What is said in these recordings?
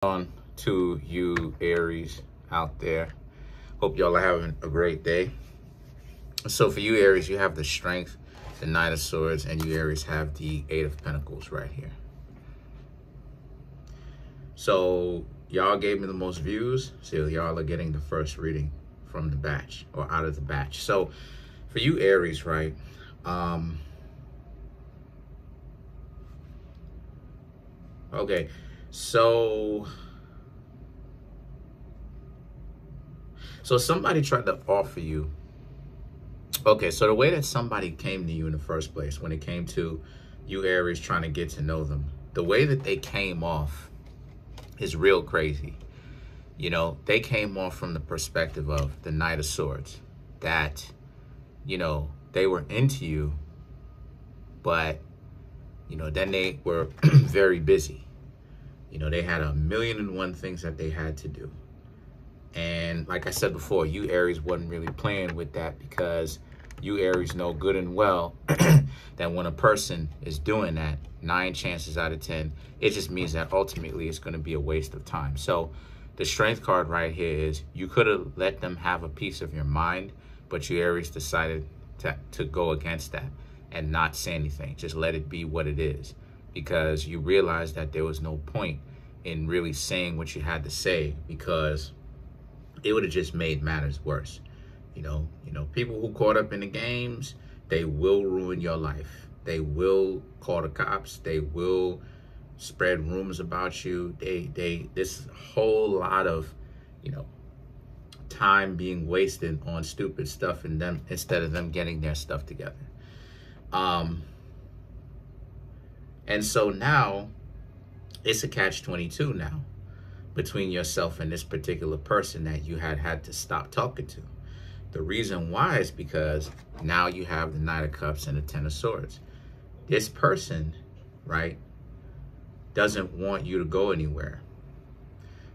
On to you Aries out there. Hope y'all are having a great day. So for you Aries, you have the Strength, the Knight of Swords, and you Aries have the Eight of Pentacles right here. So y'all gave me the most views, so y'all are getting the first reading from the batch, or out of the batch. So for you Aries, right, okay, so somebody tried to offer you, okay, so the way that somebody came to you in the first place, when it came to you Aries trying to get to know them, the way that they came off is real crazy. You know, they came off from the perspective of the Knight of Swords, that, you know, they were into you, but, you know, then they were very busy. You know, they had 1,000,001 things that they had to do. And like I said before, you Aries wasn't really playing with that, because you Aries know good and well that when a person is doing that, 9 chances out of 10, it just means that ultimately it's going to be a waste of time. So the Strength card right here is, you could have let them have a piece of your mind, but you Aries decided to go against that and not say anything. Just let it be what it is, because you realized that there was no point in really saying what you had to say, because it would have just made matters worse. You know, people who caught up in the games, they will ruin your life. They will call the cops. They will spread rumors about you. This whole lot of, you know, time being wasted on stupid stuff in them, instead of them getting their stuff together. And so now it's a catch-22 now between yourself and this particular person that you had to stop talking to. The reason why is because now you have the Knight of Cups and the Ten of Swords. This person, right, doesn't want you to go anywhere.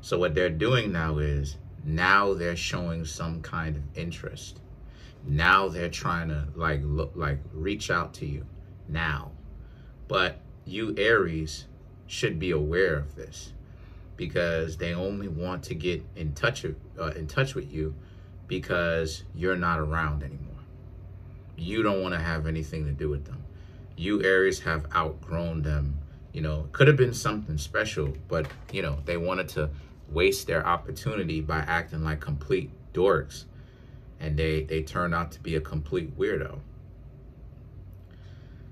So what they're doing now is, now they're showing some kind of interest. Now they're trying to reach out to you now. But you Aries should be aware of this, because they only want to get in touch with you because you're not around anymore. You don't want to have anything to do with them. You Aries have outgrown them. You know, could have been something special, but, you know, they wanted to waste their opportunity by acting like complete dorks, and they turned out to be a complete weirdo.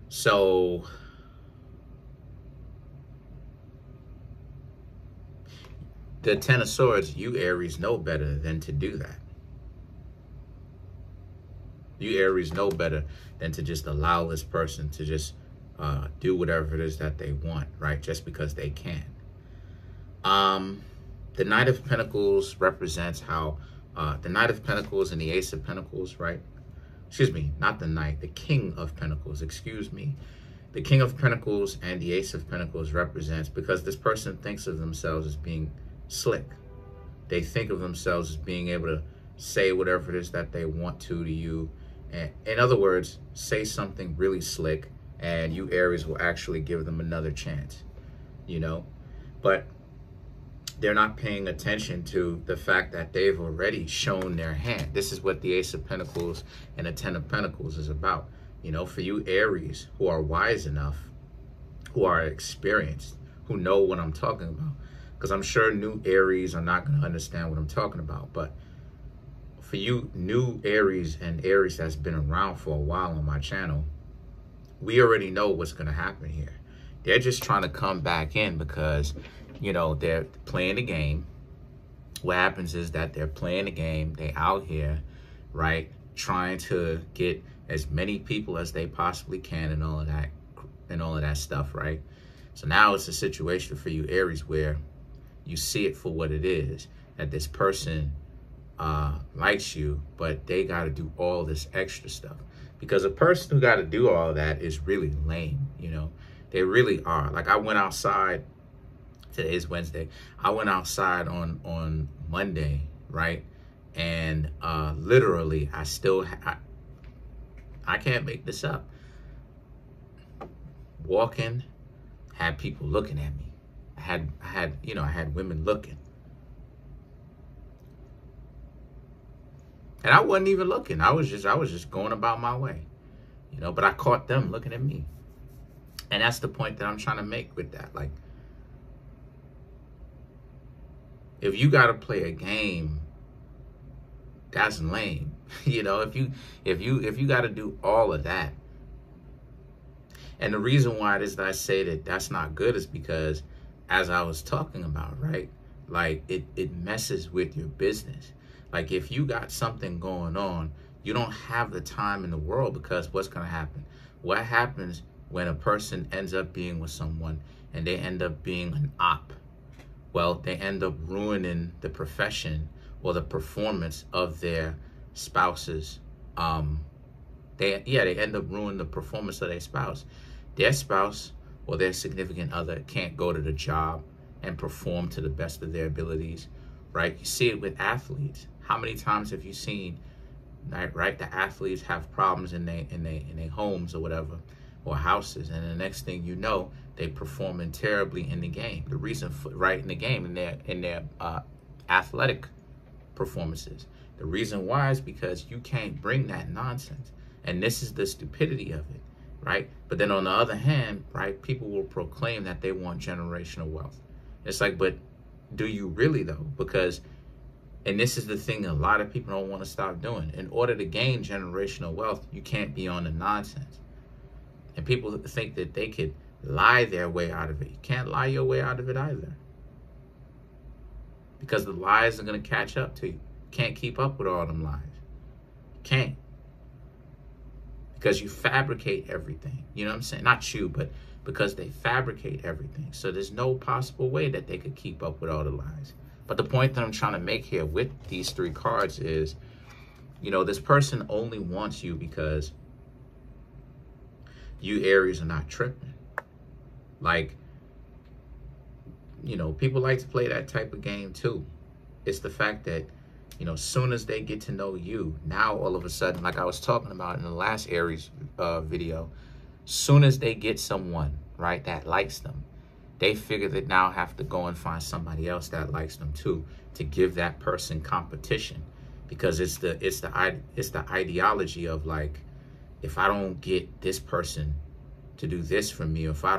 So the Ten of Swords, you Aries know better than to do that. You Aries know better than to just allow this person to just do whatever it is that they want, right? Just because they can. The Knight of Pentacles represents how the Knight of Pentacles and the Ace of Pentacles, right? Excuse me, not the Knight, the King of Pentacles, excuse me. The King of Pentacles and the Ace of Pentacles represents, because this person thinks of themselves as being slick. They think of themselves as being able to say whatever it is that they want to you. And in other words, say something really slick, and you Aries will actually give them another chance, you know? But they're not paying attention to the fact that they've already shown their hand. This is what the Ace of Pentacles and the Ten of Pentacles is about. You know, for you Aries who are wise enough, who are experienced, who know what I'm talking about, because I'm sure new Aries are not going to understand what I'm talking about, but for you new Aries and Aries that's been around for a while on my channel, we already know what's going to happen here. They're just trying to come back in because, you know, they're playing the game. What happens is that they're playing the game. They out here, right, trying to get as many people as they possibly can and all of that stuff, right? So now it's a situation for you Aries where you see it for what it is, that this person likes you, but they got to do all this extra stuff. Because a person who got to do all that is really lame, you know? They really are. Like, I went outside, today is Wednesday, I went outside on Monday, right? And literally, I can't make this up. Walking, had people looking at me. I I had women looking. And I wasn't even looking. I was just going about my way. But I caught them looking at me. And that's the point that I'm trying to make with that. Like, if you got to play a game, that's lame. If you got to do all of that. And the reason why it is that I say that that's not good is because, as I was talking about, right? Like, it messes with your business. Like, if you got something going on, you don't have the time in the world, because what's going to happen? What happens when a person ends up being with someone and they end up being an op? Well, they end up ruining the profession or the performance of their spouses. They end up ruining the performance of their spouse. Their spouse or their significant other can't go to the job and perform to the best of their abilities, right? You see it with athletes. How many times have you seen, right? The athletes have problems in their homes or whatever, or houses, and the next thing you know, they performing terribly in the game. The reason for, right, in the game, in their athletic performances. The reason why is because you can't bring that nonsense. And this is the stupidity of it, right? But then on the other hand, right, people will proclaim that they want generational wealth. It's like, but do you really though? Because, and this is the thing a lot of people don't want to stop doing. In order to gain generational wealth, you can't be on the nonsense. And people think that they could lie their way out of it. You can't lie your way out of it either. Because the lies are going to catch up to you. You can't keep up with all them lies. You can't. Because you fabricate everything. You know what I'm saying? Not you, but because they fabricate everything. So there's no possible way that they could keep up with all the lies. But the point that I'm trying to make here with these three cards is, this person only wants you because you Aries are not tripping. Like, people like to play that type of game too. It's the fact that, soon as they get to know you, now all of a sudden, like I was talking about in the last Aries video, soon as they get someone, right, that likes them, they figure that now have to go and find somebody else that likes them too, to give that person competition. Because it's the ideology of, like, if I don't get this person to do this for me, or if I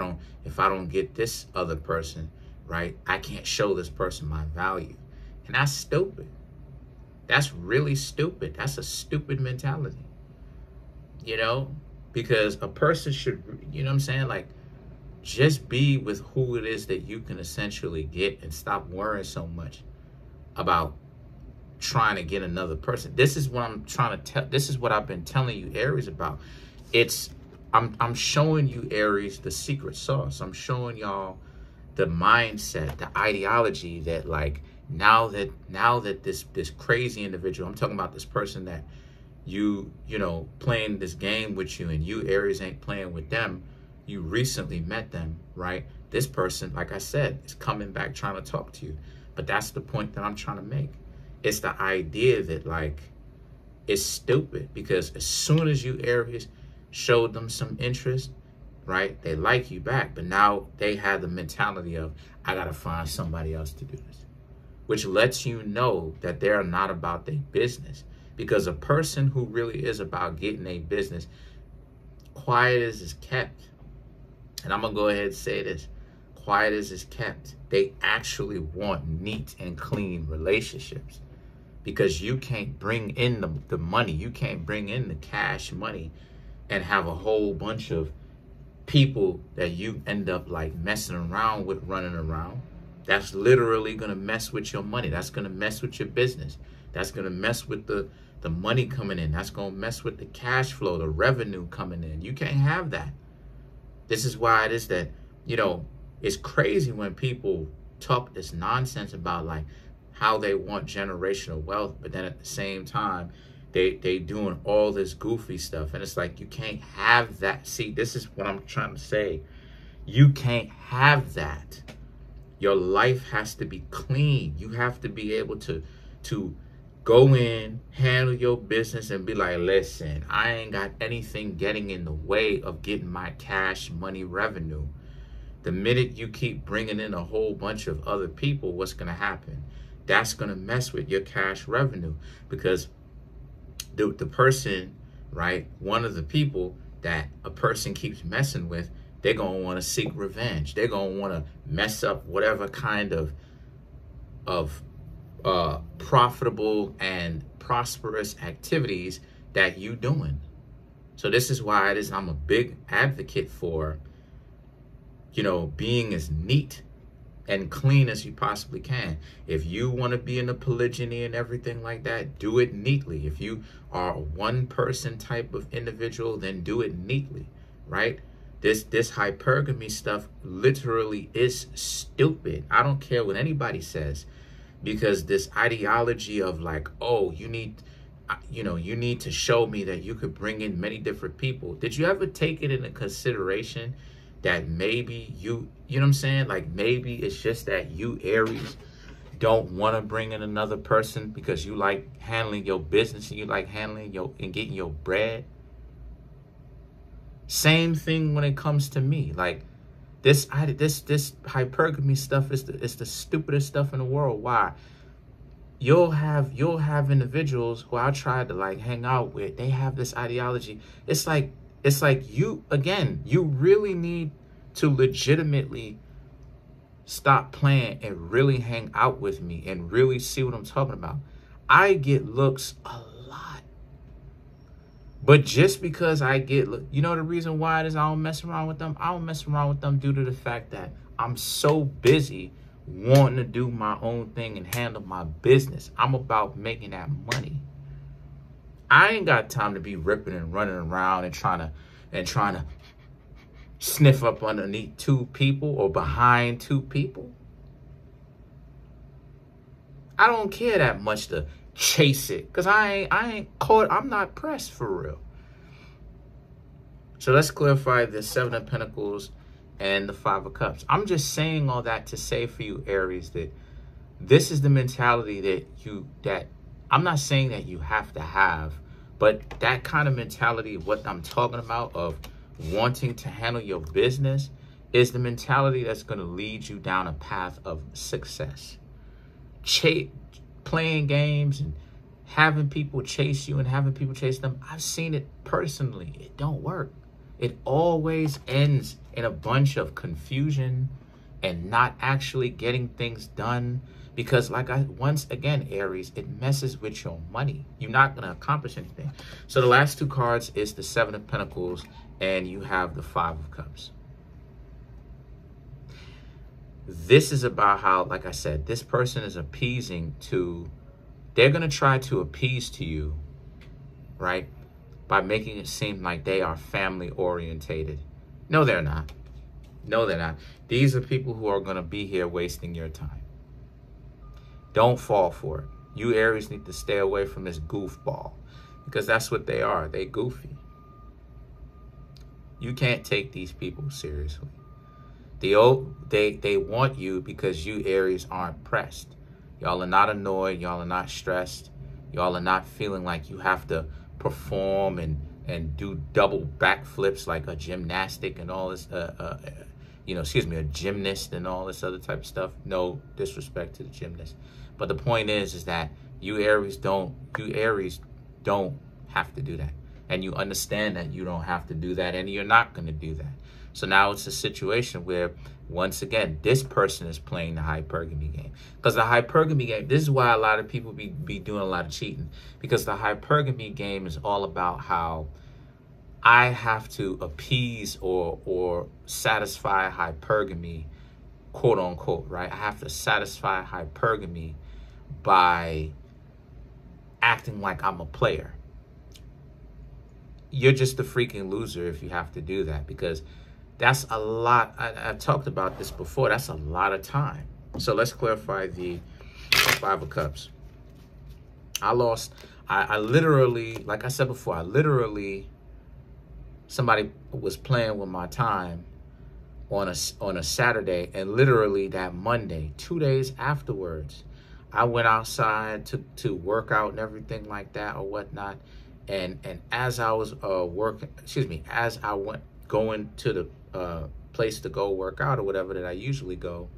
don't get this other person, right, I can't show this person my value. And that's stupid. That's really stupid. That's a stupid mentality. Because a person should, what I'm saying? Like, just be with who it is that you can essentially get, and stop worrying so much about trying to get another person. This is what I'm trying to tell. This is what I've been telling you, Aries, about. I'm showing you, Aries, the secret sauce. I'm showing y'all the mindset, the ideology that, like, now that this crazy individual, I'm talking about this person that you playing this game with you, and you Aries ain't playing with them. You recently met them, right? This person, like I said, is coming back trying to talk to you. But that's the point that I'm trying to make. It's the idea that, like, it's stupid, because as soon as you Aries showed them some interest, right, they like you back. But now they have the mentality of, I got to find somebody else to do this, which lets you know that they're not about their business. Because a person who really is about getting a business, quiet as is kept. And I'm going to go ahead and say this. Quiet as is kept. They actually want neat and clean relationships. Because you can't bring in the money. You can't bring in the cash money and have a whole bunch of people that you end up, like, messing around with, running around. That's literally going to mess with your money. That's going to mess with your business. That's going to mess with the money coming in. That's going to mess with the cash flow, the revenue coming in. You can't have that. This is why it is that, it's crazy when people talk this nonsense about, like, how they want generational wealth, but then at the same time, they doing all this goofy stuff. And it's like, you can't have that. See, this is what I'm trying to say. You can't have that. Your life has to be clean. You have to be able to go in, handle your business, and be like, listen, I ain't got anything getting in the way of getting my cash money revenue. The minute you keep bringing in a whole bunch of other people, what's going to happen? That's going to mess with your cash revenue, because the person, right, one of the people that a person keeps messing with, they're going to want to seek revenge. They're going to want to mess up whatever kind of profitable and prosperous activities that you doing. So this is why it is I'm a big advocate for, you know, being as neat and clean as you possibly can. If you want to be in a polygyny and everything like that, do it neatly. If you are a one person type of individual, then do it neatly, right? This hypergamy stuff literally is stupid. I don't care what anybody says, because this ideology of like, oh, you need to show me that you could bring in many different people. Did you ever take it into consideration that maybe you know what I'm saying? Like, maybe it's just that you Aries don't want to bring in another person because you like handling your business and you like handling and getting your bread. Same thing when it comes to me. Like, this hypergamy stuff is the stupidest stuff in the world. Why? You'll have individuals who I tried to like hang out with. They have this ideology. It's like you really need to legitimately stop playing and really hang out with me and really see what I'm talking about. I get looks a lot. But just because I get, you know the reason why it is I don't mess around with them? I don't mess around with them due to the fact that I'm so busy wanting to do my own thing and handle my business. I'm about making that money. I ain't got time to be ripping and running around and trying to sniff up underneath two people or behind two people. I don't care that much to chase it, because I ain't caught. I'm not pressed for real. So let's clarify the Seven of Pentacles and the Five of Cups. I'm just saying all that to say for you, Aries, that this is the mentality that I'm not saying that you have to have, but that kind of mentality, what I'm talking about, of wanting to handle your business, is the mentality that's going to lead you down a path of success. Playing games and having people chase you and having people chase them, I've seen it personally. It don't work. It always ends in a bunch of confusion and not actually getting things done, because once again, Aries, it messes with your money. You're not going to accomplish anything. So the last two cards is the Seven of Pentacles and you have the Five of Cups. This is about how, like I said, this person is appeasing to, they're going to try to appease to you, right? By making it seem like they are family orientated. No, they're not. No, they're not. These are people who are going to be here wasting your time. Don't fall for it. You Aries need to stay away from this goofball, because that's what they are. They goofy. You can't take these people seriously. They want you because you Aries aren't pressed. Y'all are not annoyed. Y'all are not stressed. Y'all are not feeling like you have to perform and do double backflips like a gymnastic and all this, a gymnast and all this other type of stuff. No disrespect to the gymnast. But the point is that you Aries don't have to do that. And you understand that you don't have to do that, and you're not going to do that. So now it's a situation where, once again, this person is playing the hypergamy game. Because the hypergamy game, this is why a lot of people be doing a lot of cheating. Because the hypergamy game is all about how I have to appease or satisfy hypergamy, quote unquote, right? I have to satisfy hypergamy by acting like I'm a player. You're just a freaking loser if you have to do that, because that's a lot. I talked about this before. That's a lot of time. So let's clarify the Five of Cups. I literally, like I said before, somebody was playing with my time on a Saturday, and literally that Monday, 2 days afterwards, I went outside to work out and everything like that or whatnot. And as I was going to place to go work out or whatever that I usually go,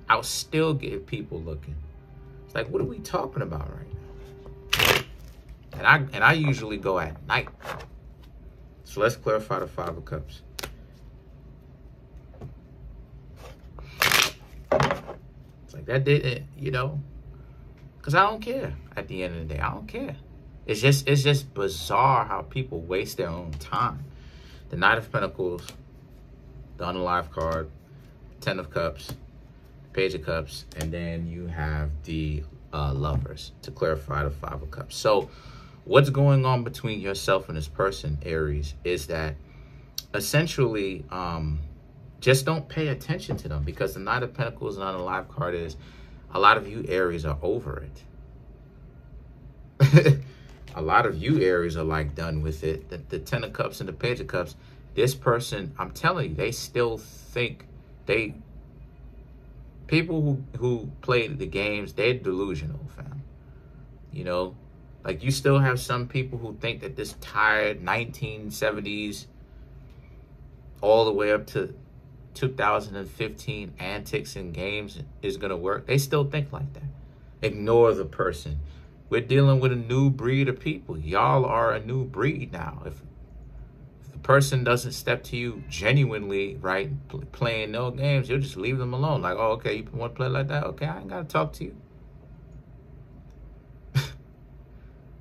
I'll still get people looking. It's like, what are we talking about right now? And I usually go at night. So let's clarify the Five of Cups. It's like that did, you know, because I don't care at the end of the day. I don't care. It's just bizarre how people waste their own time. The Knight of Pentacles, the Unalive card, Ten of Cups, Page of Cups, and then you have the Lovers to clarify the Five of Cups. So what's going on between yourself and this person, Aries, is that essentially just don't pay attention to them, because the Knight of Pentacles and Unalive card is a lot of you Aries are over it. A lot of you Aries are like done with it. The Ten of Cups and the Page of Cups, this person, I'm telling you, they still think people who play the games, they're delusional, fam. You know, like you still have some people who think that this tired 1970s all the way up to 2015 antics and games is going to work. They still think like that. Ignore the person. We're dealing with a new breed of people. Y'all are a new breed now. If the person doesn't step to you genuinely, right, playing no games, you'll just leave them alone. Like, oh, okay, you want to play like that? Okay, I ain't got to talk to you.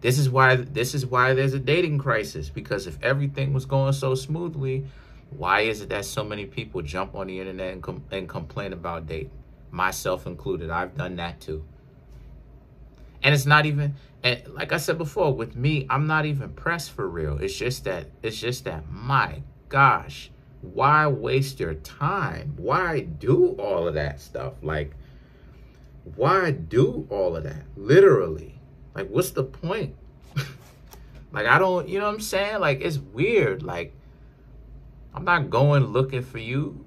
This is why there's a dating crisis, because if everything was going so smoothly, why is it that so many people jump on the internet and complain about dating? Myself included. I've done that too. And it's not even, and like I said before, with me, I'm not even pressed for real. It's just that, my gosh, why waste your time? Why do all of that stuff? Like, why do all of that? Literally. Like, what's the point? Like, I don't, you know what I'm saying? Like, it's weird. Like, I'm not going looking for you.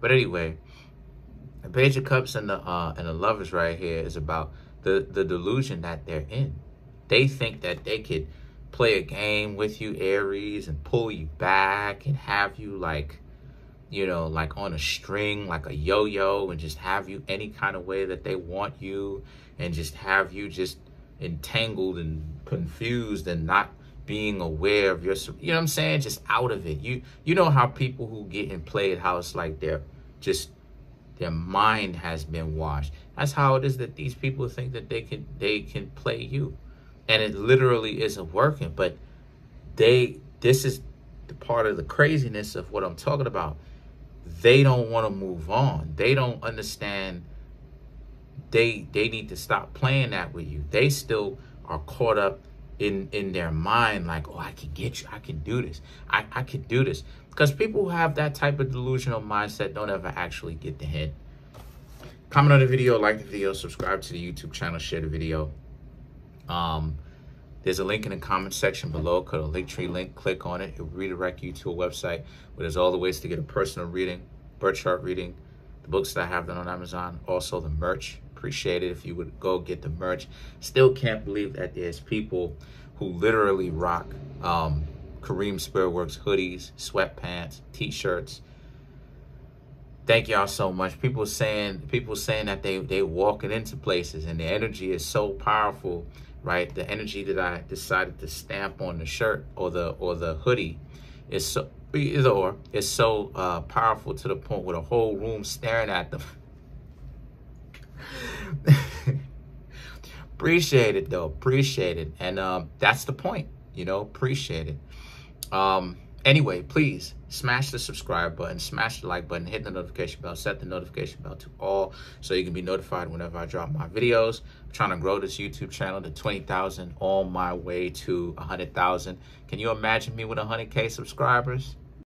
But anyway, the Page of Cups and the Lovers right here is about the delusion that they're in. They think that they could play a game with you, Aries, and pull you back and have you like, you know, like on a string, like a yo-yo, and just have you any kind of way that they want you, and just have you just entangled and confused and not being aware of your, you know what I'm saying, just out of it. You know how people who get in played house, like they're just, their mind has been washed. That's how it is that these people think that they can play you, and it literally isn't working. But this is the part of the craziness of what I'm talking about. They don't want to move on. They don't understand. They need to stop playing that with you. They still are caught up in their mind, like, oh, I can get you. I can do this. I can do this. Because people who have that type of delusional mindset don't ever actually get the hint. Comment on the video, like the video, subscribe to the YouTube channel, share the video. There's a link in the comment section below called a Linktree link. Click on it. It will redirect you to a website where there's all the ways to get a personal reading, birth chart reading, the books that I have done on Amazon, also the merch. Appreciate it if you would go get the merch. Still can't believe that there's people who literally rock Kareemspiritworks hoodies, sweatpants, t-shirts. Thank y'all so much. People saying that they walking into places and the energy is so powerful, right? The energy that I decided to stamp on the shirt or the hoodie is so powerful to the point where the whole room staring at them. Appreciate it though. Appreciate it. And that's the point, you know, appreciate it. Anyway, please smash the subscribe button, smash the like button, hit the notification bell, set the notification bell to all so you can be notified whenever I drop my videos. I'm trying to grow this YouTube channel to 20,000, on my way to 100,000. Can you imagine me with 100K subscribers?